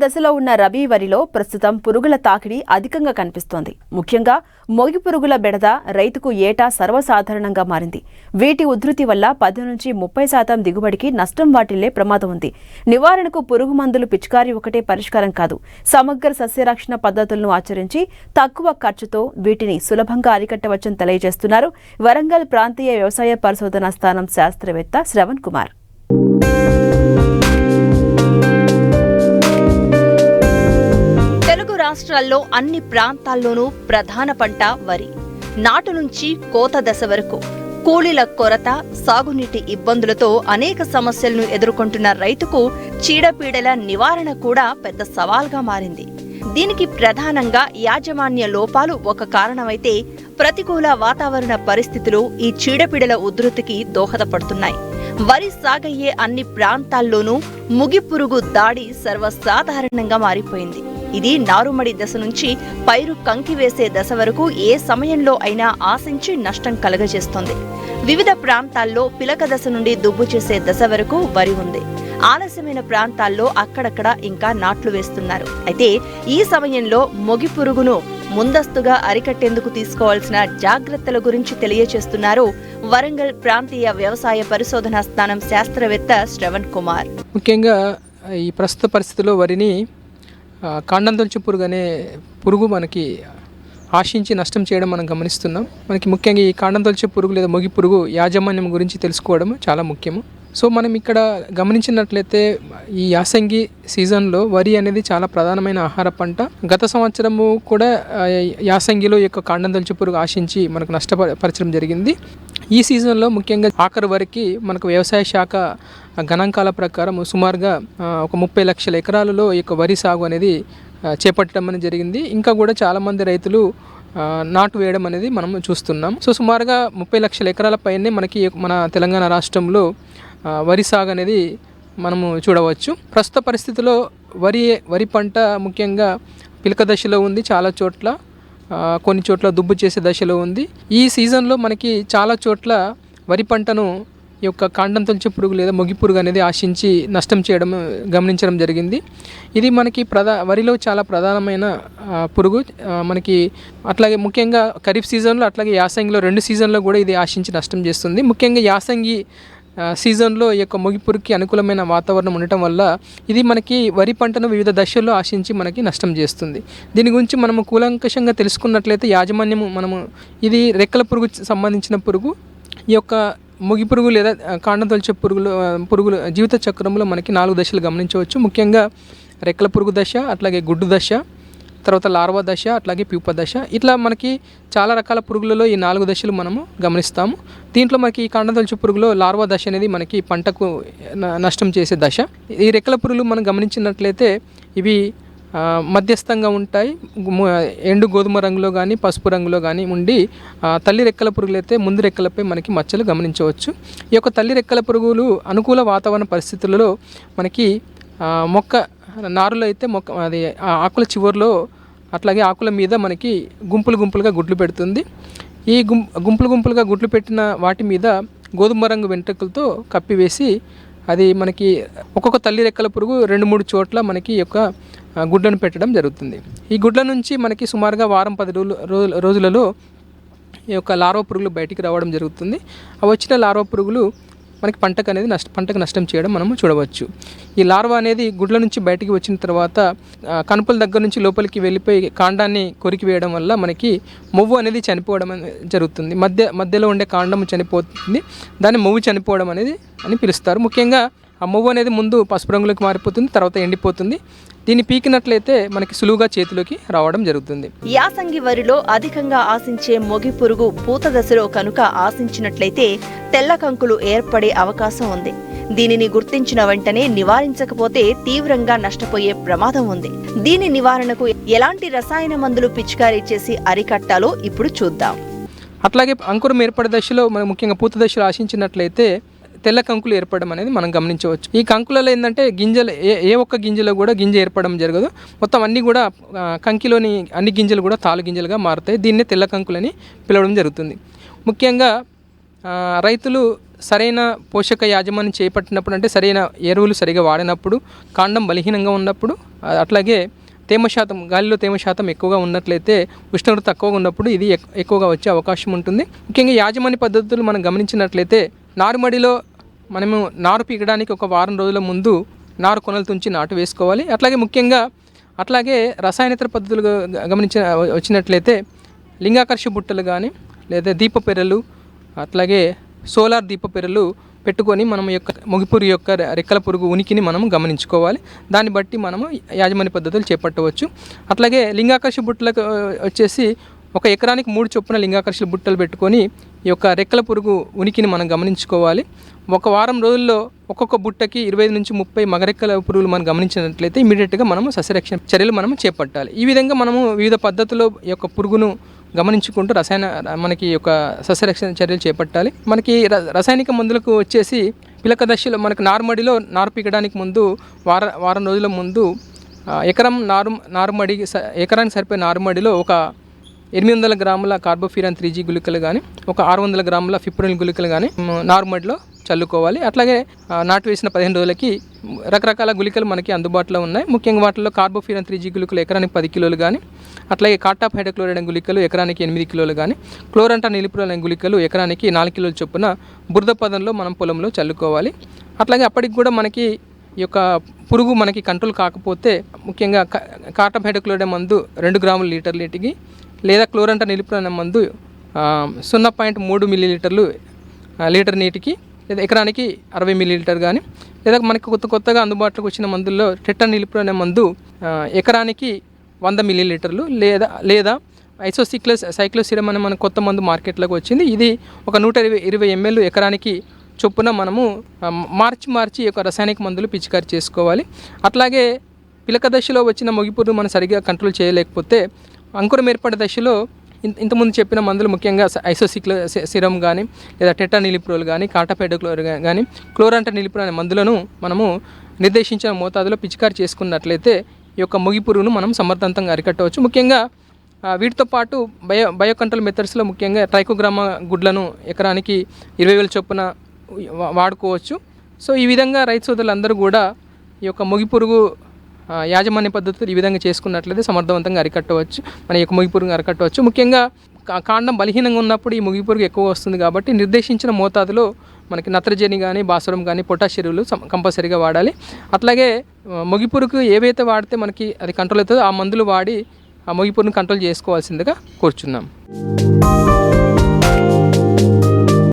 దశలో ఉన్న రబీ వరిలో ప్రస్తుతం పురుగుల తాకిడి అధికంగా కనిపిస్తోంది. ముఖ్యంగా మొగి పురుగుల బెడద రైతుకు ఏటా సర్వసాధారణంగా మారింది. వీటి ఉధృతి వల్ల 10 నుంచి 30% దిగుబడికి నష్టం వాటిల్లే ప్రమాదం ఉంది. నివారణకు పురుగు మందులు పిచికారీ ఒకటే పరిష్కారం కాదు. సమగ్ర సస్యరక్షణ పద్ధతులను ఆచరించి తక్కువ ఖర్చుతో వీటిని సులభంగా అరికట్టవచ్చని తెలియజేస్తున్నారు వరంగల్ ప్రాంతీయ వ్యవసాయ పరిశోధనా స్థానం శాస్త్రవేత్త శ్రవణ్ కుమార్. రాష్ట్రాల్లో అన్ని ప్రాంతాల్లోనూ ప్రధాన పంట వరి. నాటు నుంచి కోత దశ వరకు కూలీల కొరత, సాగునీటి ఇబ్బందులతో అనేక సమస్యలను ఎదుర్కొంటున్న రైతుకు చీడపీడల నివారణ కూడా పెద్ద సవాల్గా మారింది. దీనికి ప్రధానంగా యాజమాన్య లోపాలు ఒక కారణమైతే, ప్రతికూల వాతావరణ పరిస్థితులు ఈ చీడపీడల ఉధృతికి దోహదపడుతున్నాయి. వరి సాగయ్యే అన్ని ప్రాంతాల్లోనూ ముగిపురుగు దాడి సర్వసాధారణంగా మారిపోయింది. ఇది నారుమడి దశ నుంచి పైరు కంకి వేసే దశ వరకు ఏ సమయంలో అయినా ఆశించి నష్టం కలగజేస్తోంది. వివిధ ప్రాంతాల్లో పిలక దశ నుండి దుబ్బు చేసే దశ వరకు వరి ఉంది. ఆలస్యమైన ప్రాంతాల్లో అక్కడక్కడ ఇంకా నాట్లు వేస్తున్నారు. అయితే ఈ సమయంలో మొగి పురుగును ముందస్తుగా అరికట్టేందుకు తీసుకోవాల్సిన జాగ్రత్తల గురించి తెలియజేస్తున్నారు వరంగల్ ప్రాంతీయ వ్యవసాయ పరిశోధనా స్థానం శాస్త్రవేత్త శ్రవణ్ కుమార్. ముఖ్యంగా ఈ ప్రస్తుత పరిస్థితిలో వరిని కాండం తొలచు పురుగు అనే పురుగు మనకి ఆశించి నష్టం చేయడం మనం గమనిస్తున్నాం. మనకి ముఖ్యంగా ఈ కాండం తొలచు పురుగు లేదా మొగి పురుగు యాజమాన్యం గురించి తెలుసుకోవడం చాలా ముఖ్యము. సో మనం ఇక్కడ గమనించినట్లయితే ఈ యాసంగి సీజన్లో వరి అనేది చాలా ప్రధానమైన ఆహార పంట. గత సంవత్సరము కూడా యాసంగిలో ఈ యొక్క కాండం తొలచు పురుగు ఆశించి మనకు నష్టపరచడం జరిగింది. ఈ సీజన్లో ముఖ్యంగా ఆఖరి వరకు మనకు వ్యవసాయ శాఖ గణాంకాల ప్రకారం సుమారుగా ఒక 30 లక్షల ఎకరాలలో ఈ యొక్క వరి సాగు అనేది చేపట్టడం అనేది జరిగింది. ఇంకా కూడా చాలామంది రైతులు నాటు వేయడం అనేది మనం చూస్తున్నాం. సో సుమారుగా 30 లక్షల ఎకరాల పైనే మనకి మన తెలంగాణ రాష్ట్రంలో వరి సాగు అనేది మనము చూడవచ్చు. ప్రస్తుత పరిస్థితిలో వరి పంట ముఖ్యంగా పిలక దశలో ఉంది. చాలా చోట్ల కొన్ని చోట్ల దుబ్బు చేసే దశలో ఉంది. ఈ సీజన్లో మనకి చాలా చోట్ల వరి పంటను ఈ యొక్క కాండం తొలచు పురుగు లేదా మొగి పురుగు అనేది ఆశించి నష్టం చేయడం గమనించడం జరిగింది. ఇది మనకి వరిలో చాలా ప్రధానమైన పురుగు. మనకి అట్లాగే ముఖ్యంగా ఖరీఫ్ సీజన్లో అట్లాగే యాసంగిలో 2 సీజన్లో కూడా ఇది ఆశించి నష్టం చేస్తుంది. ముఖ్యంగా యాసంగి సీజన్లో ఈ యొక్క మొగి పురుగుకి అనుకూలమైన వాతావరణం ఉండటం వల్ల ఇది మనకి వరి పంటను వివిధ దశల్లో ఆశించి మనకి నష్టం చేస్తుంది. దీని గురించి మనము కూలంకషంగా తెలుసుకున్నట్లయితే మనము ఇది రెక్కల పురుగు సంబంధించిన పురుగు. ఈ యొక్క మొగి పురుగు లేదా కాండం తొలచు పురుగుల జీవిత చక్రంలో మనకి 4 దశలు గమనించవచ్చు. ముఖ్యంగా రెక్కల పురుగు దశ, అట్లాగే గుడ్డు దశ, తర్వాత లార్వా దశ, అట్లాగే ప్యూప దశ. ఇట్లా మనకి చాలా రకాల పురుగులలో ఈ 4 దశలు మనము గమనిస్తాము. దీంట్లో మనకి ఈ కాండం తొలచు పురుగులో లార్వా దశ అనేది మనకి పంటకు నష్టం చేసే దశ. ఈ రెక్కల పురుగులు మనం గమనించినట్లయితే ఇవి మధ్యస్థంగా ఉంటాయి. ఎండు గోధుమ రంగులో కానీ పసుపు రంగులో కానీ ఉండి తల్లి రెక్కల పురుగులు అయితే ముందు రెక్కలపై మనకి మచ్చలు గమనించవచ్చు. ఈ యొక్క తల్లి రెక్కల పురుగులు అనుకూల వాతావరణ పరిస్థితులలో మనకి మొక్క నారులో అయితే అది ఆకుల చివరిలో అట్లాగే ఆకుల మీద మనకి గుంపులుగా గుడ్లు పెడుతుంది. ఈ గుంపులుగా గుడ్లు పెట్టిన వాటి మీద గోధుమ రంగు వెంట్రుకలతో కప్పివేసి అది మనకి ఒక్కొక్క తల్లి రెక్కల పురుగు 2-3 చోట్ల మనకి యొక్క గుడ్లను పెట్టడం జరుగుతుంది. ఈ గుడ్ల నుంచి మనకి సుమారుగా వారం 10 రోజులలో ఈ యొక్క లార్వా పురుగులు బయటికి రావడం జరుగుతుంది. ఆ వచ్చిన లార్వా పురుగులు మనకి పంటకు నష్టం చేయడం మనము చూడవచ్చు. ఈ లార్వా అనేది గుడ్ల నుంచి బయటికి వచ్చిన తర్వాత కనుపుల దగ్గర నుంచి లోపలికి వెళ్ళిపోయి కాండాన్ని కొరికి వేయడం వల్ల మనకి మొవ్వు అనేది చనిపోవడం జరుగుతుంది. మధ్యలో ఉండే కాండం చనిపోతుంది. దాన్ని మొవ్వు చనిపోవడం అని పిలుస్తారు. ముఖ్యంగా ఆ మొవ్వు అనేది ముందు పసుపు రంగులోకి మారిపోతుంది, తర్వాత ఎండిపోతుంది. దీన్ని పీకినట్లయితే మనకి సులువుగా చేతిలోకి రావడం జరుగుతుంది. యాసంగి వరిలో అధికంగా ఆశించే మొగి పురుగు పూత దశలో కనుక ఆశించినట్లయితే తెల్ల కంకులు ఏర్పడే అవకాశం ఉంది. దీనిని గుర్తించిన వెంటనే నివారించకపోతే తీవ్రంగా నష్టపోయే ప్రమాదం ఉంది. దీని నివారణకు ఎలాంటి రసాయన మందులు పిచికారీ చేసి అరికట్టాలో ఇప్పుడు చూద్దాం. అట్లాగే అంకురం ఏర్పడే దశలో మనం ముఖ్యంగా పూత దశలో ఆశించినట్లయితే తెల్ల కంకులు ఏర్పడడం అనేది మనం గమనించవచ్చు. ఈ కంకులలో ఏంటంటే గింజలు ఏ ఒక్క గింజలో కూడా గింజ ఏర్పడడం జరగదు. మొత్తం అన్నీ కూడా కంకిలోని అన్ని గింజలు కూడా తాలు గింజలుగా మారుతాయి. దీన్నే తెల్ల కంకులని పిలవడం జరుగుతుంది. ముఖ్యంగా రైతులు సరైన పోషక యాజమాన్యం చేపట్టినప్పుడు, అంటే సరైన ఎరువులు సరిగా వాడినప్పుడు, కాండం బలహీనంగా ఉన్నప్పుడు, అట్లాగే తేమ శాతం, గాలిలో తేమ శాతం ఎక్కువగా ఉన్నట్లయితే, ఉష్ణోగ్రత తక్కువగా ఉన్నప్పుడు ఇది ఎక్కువగా వచ్చే అవకాశం ఉంటుంది. ముఖ్యంగా యాజమాన్య పద్ధతులు మనం గమనించినట్లయితే, నారుమడిలో మనము నారు పీకడానికి ఒక వారం రోజుల ముందు నారు కొనలు తుంచి నాటు వేసుకోవాలి. అట్లాగే రసాయనేతర పద్ధతులు వచ్చినట్లయితే లింగాకర్ష బుట్టలు కానీ లేదా దీప పెర్రలు, అట్లాగే సోలార్ దీప పెర్రలు పెట్టుకొని మనం మొగిపురుగు యొక్క రెక్కల పురుగు ఉనికిని మనం గమనించుకోవాలి. దాన్ని బట్టి మనము యాజమాన్య పద్ధతులు చేపట్టవచ్చు. అట్లాగే లింగాకర్ష బుట్టలకు వచ్చేసి ఒక ఎకరానికి 3 చొప్పున లింగాకర్ష బుట్టలు పెట్టుకొని ఈ యొక్క రెక్కల పురుగు ఉనికిని మనం గమనించుకోవాలి. ఒక వారం రోజుల్లో ఒక్కొక్క బుట్టకి 25 నుంచి 30 మగరెక్కల పురుగులు మనం గమనించినట్లయితే ఇమీడియట్గా మనము సస్యరక్షణ చర్యలు మనము చేపట్టాలి. ఈ విధంగా మనము వివిధ పద్ధతుల్లో ఈ యొక్క పురుగును గమనించుకుంటూ మనకి యొక్క సస్యరక్షణ చర్యలు చేపట్టాలి. మనకి రసాయనిక మందులకు వచ్చేసి పిలక దశలో మనకు నారుమడిలో నారు పీకడానికి ముందు వారం రోజుల ముందు ఎకరానికి సరిపోయే నారుమడిలో ఒక 800 గ్రాముల కార్బోఫ్యూరాన్ 3G గుళికలు కానీ, ఒక 600 గ్రాముల ఫిప్రోనిల్ గుళికలు కానీ నారుమడిలో చల్లుకోవాలి. అట్లాగే నాటు వేసిన 15 రోజులకి రకరకాల గుళికలు మనకి అందుబాటులో ఉన్నాయి. ముఖ్యంగా వాటిలో కార్బోఫ్యూరాన్ 3G గుళికలు ఎకరానికి 10 కిలోలు కానీ, అట్లాగే కార్టాప్ హైడ్రోక్లోరైడ్ గుళికలు ఎకరానికి 8 కిలోలు కానీ, క్లోరంటా నిలిప్రోల్ గుళికలు ఎకరానికి 4 కిలోల చొప్పున బురద పదంలో మనం పొలంలో చల్లుకోవాలి. అట్లాగే అప్పటికి కూడా మనకి ఈ యొక్క పురుగు మనకి కంట్రోల్ కాకపోతే ముఖ్యంగా కార్టాప్ హైడ్రోక్లోరైడ్ మందు 2 గ్రాముల లీటర్ నీటికి, లేదా క్లోరంటా నిలిప్రోల్ మందు 0.3 మిల్లీలీటర్లు లీటర్ నీటికి, లేదా ఎకరానికి 60 మిల్లీలీటర్ కానీ, లేదా మనకి కొత్తగా అందుబాటులోకి వచ్చిన మందుల్లో టెట్రా నిలిప్రోల్ మందు ఎకరానికి 100 మిల్లీలీటర్లు, లేదా సైక్లోసిరమ్ అనే మన కొత్త మందు మార్కెట్లోకి వచ్చింది. ఇది ఒక 120 ml ఎకరానికి చొప్పున మనము మార్చి యొక్క రసాయనిక మందులు పిచికారి చేసుకోవాలి. అట్లాగే పిలక దశలో వచ్చిన మొగిపురుగు మనం సరిగ్గా కంట్రోల్ చేయలేకపోతే అంకురం ఏర్పడే దశలో ఇంతకుముందు చెప్పిన మందులు ముఖ్యంగా ఐసోసిక్లోసిరమ్ కానీ, లేదా టెట్రా నిలిప్రోల్ కానీ, కార్టాప్ హైడ్రోక్లోరైడ్ కానీ, క్లోరంటా నిలిప్రోల్ అనే మందులను మనము నిర్దేశించిన మోతాదులో పిచికారి చేసుకున్నట్లయితే ఈ యొక్క మొగిపురుగును మనం సమర్థవంతంగా అరికట్టవచ్చు. ముఖ్యంగా వీటితో పాటు బయో కంట్రోల్ మెథడ్స్లో ముఖ్యంగా ట్రైకోగ్రామా గుడ్లను ఎకరానికి 20,000 చొప్పున వాడుకోవచ్చు. సో ఈ విధంగా రైతు సోదరులందరూ కూడా ఈ యొక్క మొగిపురుగు యాజమాన్య పద్ధతులు ఈ విధంగా చేసుకున్నట్లయితే సమర్థవంతంగా అరికట్టవచ్చు, మన యొక్క మొగిపురుగు అరికట్టవచ్చు. ముఖ్యంగా కాండం బలహీనంగా ఉన్నప్పుడు ఈ మొగిపురుగు ఎక్కువ వస్తుంది కాబట్టి నిర్దేశించిన మోతాదులో మనకి నత్రజని కానీ, భాస్వరం కానీ, పొటాష్ ఎరువులు కంపల్సరీగా వాడాలి. అట్లాగే మొగిపురుగు ఏవైతే వాడితే మనకి అది కంట్రోల్ అవుతుందో ఆ మందులు వాడి ఆ మొగిపురుగును కంట్రోల్ చేసుకోవాల్సిందిగా కోరుచున్నాం.